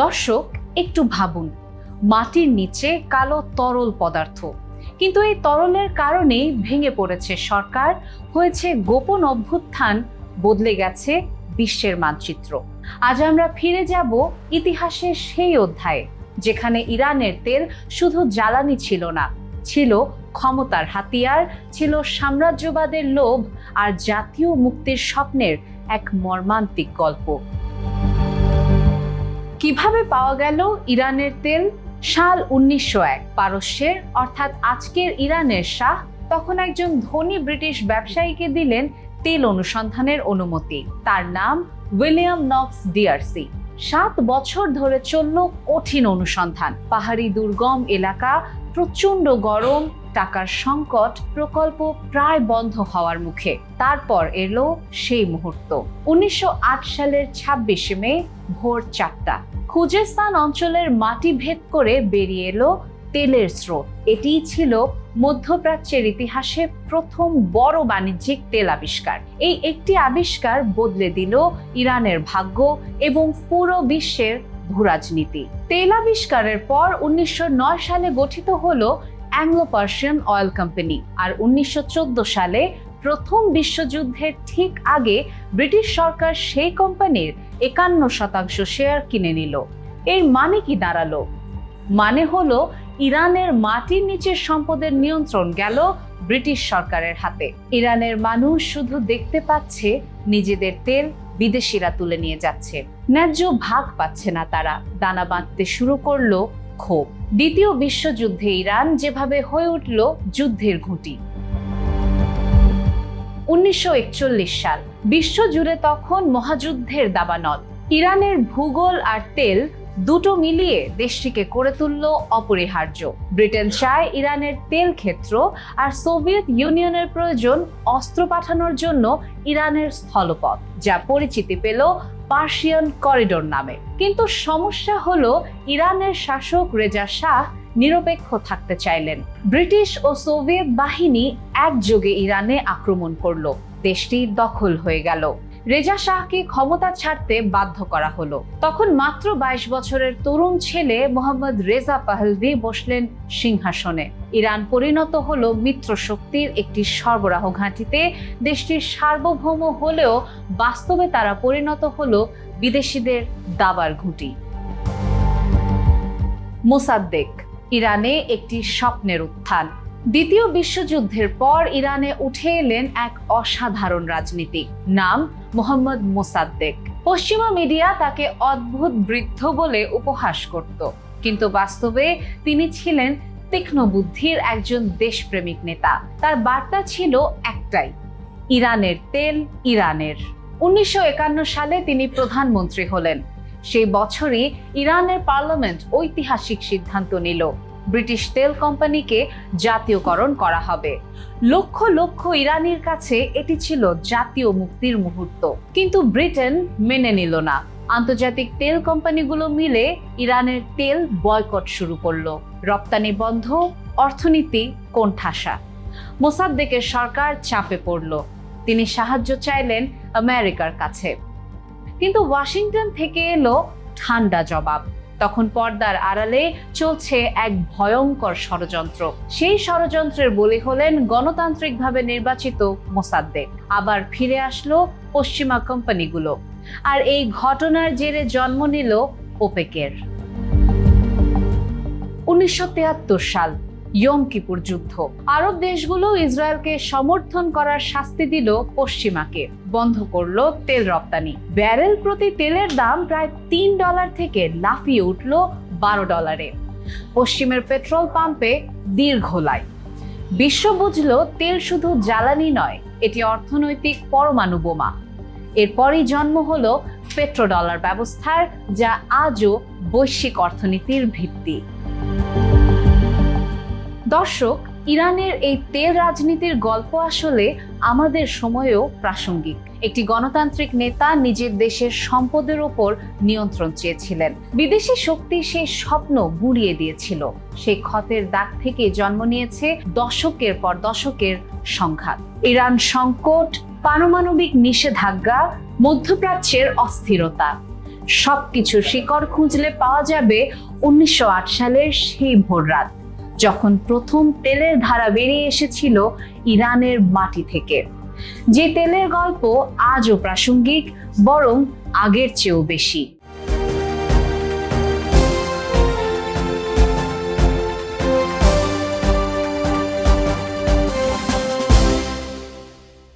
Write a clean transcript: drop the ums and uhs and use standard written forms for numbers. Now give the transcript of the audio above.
দর্শক, একটু ভাবুন, মাটির নিচে কালো তরল পদার্থ, কিন্তু এই তরলের কারণেই ভেঙে পড়েছে সরকার, হয়েছে গোপন অভ্যুত্থান, বদলে গেছে বিশ্বের মানচিত্র। আজ আমরা ফিরে যাব ইতিহাসের সেই অধ্যায়ে, যেখানে ইরানের তেল শুধু জ্বালানি ছিল না, ছিল ক্ষমতার হাতিয়ার, ছিল সাম্রাজ্যবাদের লোভ আর জাতীয় মুক্তির স্বপ্নের এক মর্মান্তিক গল্প। কিভাবে পাওয়া গেল ইরানের তেল? সাল 1901, পারস্যের অর্থাৎ আজকের ইরানের শাহ তখন একজন ধনী ব্রিটিশ ব্যবসায়ীকে দিলেন তেল অনুসন্ধানের অনুমতি। তার নাম উইলিয়াম নক্স ডিআরসি। 7 বছর ধরে চলল কঠিন অনুসন্ধান। পাহাড়ি দুর্গম এলাকা, প্রচন্ড গরম, টাকার সংকট, প্রকল্প প্রায় বন্ধ হওয়ার মুখে। তারপর এলো সেই মুহূর্ত। 1908 সালের 26 মে ভোর 4টা, খুজেস্তান অঞ্চলের মাটি ভেদ করে বেরিয়ে এলো তেলের স্রোত। এটিই ছিল মধ্যপ্রাচ্যের ইতিহাসে প্রথম বড় বাণিজ্যিক তেল আবিষ্কার। এই একটি আবিষ্কার বদলে দিল ইরানের ভাগ্য এবং পুরো বিশ্বের ভূরাজনীতি। তেল আবিষ্কারের পর 1909 সালে গঠিত হলো অ্যাংলো পার্সিয়ান অয়েল কোম্পানি। আর 1914 সালে প্রথম বিশ্বযুদ্ধের ঠিক আগে ব্রিটিশ সরকার সেই কোম্পানির 51% শেয়ার কিনে নিল। এর মানে কি দাঁড়ালো? মানে হলো ইরানের মাটির নিচের সম্পদের নিয়ন্ত্রণ গেল ব্রিটিশ সরকারের হাতে। ইরানের মানুষ শুধু দেখতে পাচ্ছে নিজেদের তেল বিদেশিরা তুলে নিয়ে যাচ্ছে, ন্যায্য ভাগ পাচ্ছে না তারা। দানা বাঁধতে শুরু করলো ক্ষোভ। দ্বিতীয় বিশ্বযুদ্ধে ইরান যেভাবে হয়ে উঠল যুদ্ধের ঘুঁটি। 1941 সাল, বিশ্বজুড়ে তখন মহাযুদ্ধের দাবানল। ইরানের ভূগোল আর তেল দুটো মিলিয়ে দেশটিকে করে তুলল অপরিহার্য। ব্রিটেন চায় ইরানের তেল ক্ষেত্র, আর সোভিয়েত ইউনিয়নের প্রয়োজন অস্ত্র পাঠানোর জন্য ইরানের স্থলপথ, যা পরিচিতি পেল পার্সিয়ান করিডোর নামে। কিন্তু সমস্যা হলো ইরানের শাসক রেজা শাহ নিরপেক্ষ থাকতে চাইলেন। ব্রিটিশ ও সোভিয়েত বাহিনী একযোগে ইরানে আক্রমণ করলো। দেশটি দখল হয়ে গেল। রেজা শাহকে ক্ষমতা ছাড়তে বাধ্য করা হলো। তখন মাত্র 22 বছরের তরুণ ছেলে মোহাম্মদ রেজা পাহলভি বসলেন সিংহাসনে। ইরান পরিণত হলো মিত্র শক্তির একটি সরবরাহ ঘাঁটিতে। দেশটির সার্বভৌম হলেও বাস্তবে তারা পরিণত হলো বিদেশিদের দাবার ঘুঁটি। মোসাদ্দেক, ইরানে একটি স্বপ্নের উত্থান। দ্বিতীয় বিশ্বযুদ্ধের পর ইরানে উঠে এলেন এক অসাধারণ রাজনীতিক, নাম মোহাম্মদ মোসাদ্দেক। পশ্চিমা মিডিয়া তাকে অদ্ভুত বৃদ্ধ বলে উপহাস করত, কিন্তু বাস্তবে তিনি ছিলেন তীক্ষ্ণ বুদ্ধির একজন দেশপ্রেমিক নেতা। তার বার্তা ছিল একটাই, ইরানের তেল ইরানের। 1951 সালে তিনি প্রধানমন্ত্রী হলেন। সেই বছরই ইরানের পার্লামেন্ট ঐতিহাসিক সিদ্ধান্ত নিল, ব্রিটিশ তেল কোম্পানিকে জাতীয়করণ করা হবে। লক্ষ লক্ষ ইরানির কাছে এটি ছিল জাতীয় মুক্তির মুহূর্ত। কিন্তু ব্রিটেন মেনে নিল না। আন্তর্জাতিক তেল কোম্পানিগুলো মিলে ইরানের তেল বয়কট শুরু করলো। রপ্তানি বন্ধ, অর্থনীতি কোণঠাসা। মোসাদ্দেকের সরকার চাপে পড়ল। তিনি সাহায্য চাইলেন আমেরিকার কাছে, কিন্তু ওয়াশিংটন থেকে এলো ঠান্ডা জবাব। তখন পর্দার আড়ালে চলছে এক ভয়ঙ্কর ষড়যন্ত্র। সেই ষড়যন্ত্রের বলি হলেন গণতান্ত্রিকভাবে নির্বাচিত মোসাদ্দেক। আবার ফিরে আসলো পশ্চিমা কোম্পানিগুলো। আর এই ঘটনার জেরে জন্ম নিল ওপেকের। 1973 সাল, ইয়ম কিপুর যুদ্ধ। আরব দেশগুলো ইসরায়েলকে সমর্থন করার শাস্তি দিল পশ্চিমাকে, বন্ধ করলো তেল রপ্তানি। ব্যারেল প্রতি তেলের দাম প্রায় $3 থেকে লাফিয়ে উঠল $12। পশ্চিমের পেট্রোল পাম্পে দীর্ঘ লাইন। বিশ্ব বুঝলো তেল শুধু জ্বালানি নয়, এটি অর্থনৈতিক পরমাণু বোমা। এরপরই জন্ম হলো পেট্রোডলার ব্যবস্থার, যা আজও বৈশ্বিক অর্থনীতির ভিত্তি। দর্শক, ইরানের এই তেল রাজনীতির গল্প আসলে আমাদের সময়েও প্রাসঙ্গিক। একটি গণতান্ত্রিক নেতা নিজের দেশের সম্পদের ওপর নিয়ন্ত্রণ চেয়েছিলেন। বিদেশি শক্তি সেই স্বপ্ন গুঁড়িয়ে দিয়েছিল। সেই ক্ষতের দাগ থেকে জন্ম নিয়েছে দশকের পর দশকের সংঘাত। ইরান সংকট, পারমাণবিক নিষেধাজ্ঞা, মধ্যপ্রাচ্যের অস্থিরতা। সবকিছুর শিকড় খুঁজলে পাওয়া যাবে 1908 সালের সেই ভোররাত, যখন প্রথম তেলের ধারা বেরিয়ে এসেছিল ইরানের মাটি থেকে। যে তেলের গল্প আজও প্রাসঙ্গিক, বরং আগের চেয়েও বেশি।